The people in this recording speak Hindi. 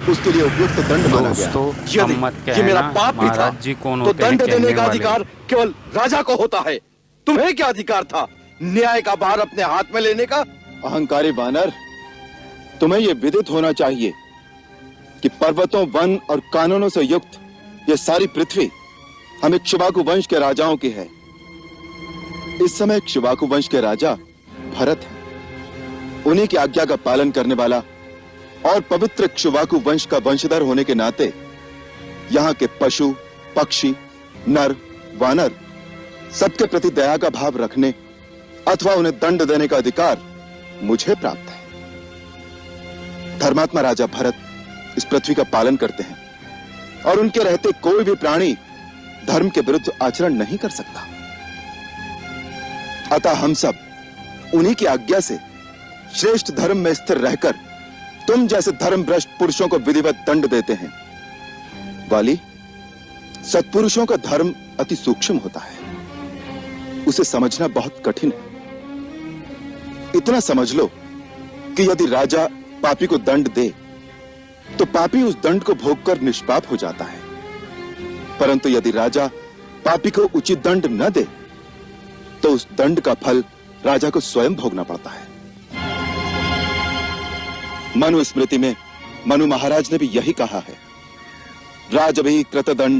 उसके लिए उपयुक्त दंड माना गया। यदि ये मेरा पाप भी था तो दंड देने का अधिकार केवल राजा को होता है। तुम्हें क्या अधिकार था न्याय का भार अपने हाथ में लेने का? अहंकारी वानर, तुम्हें यह विदित होना चाहिए कि पर्वतों, वन और कानूनों से युक्त यह सारी पृथ्वी हम इक्ष्वाकु वंश के राजाओं की है। इस समय इक्ष्वाकु वंश के राजा भरत है। उन्हीं की आज्ञा का पालन करने वाला और पवित्र इक्ष्वाकु वंश का वंशधर होने के नाते यहां के पशु, पक्षी, नर, वानर सबके प्रति दया का भाव रखने अथवा उन्हें दंड देने का अधिकार मुझे प्राप्त है। धर्मात्मा राजा भरत इस पृथ्वी का पालन करते हैं और उनके रहते कोई भी प्राणी धर्म के विरुद्ध आचरण नहीं कर सकता। अतः हम सब उन्हीं की आज्ञा से श्रेष्ठ धर्म में स्थिर रहकर तुम जैसे धर्म भ्रष्ट पुरुषों को विधिवत दंड देते हैं। वाली, सत्पुरुषों का धर्म अति सूक्ष्म होता है, उसे समझना बहुत कठिन है। इतना समझ लो कि यदि राजा पापी को दंड दे तो पापी उस दंड को भोगकर निष्पाप हो जाता है, परंतु यदि राजा पापी को उचित दंड न दे तो उस दंड का फल राजा को स्वयं भोगना पड़ता है। मनु स्मृति में मनु महाराज ने भी यही कहा है, राजभी कृतदंड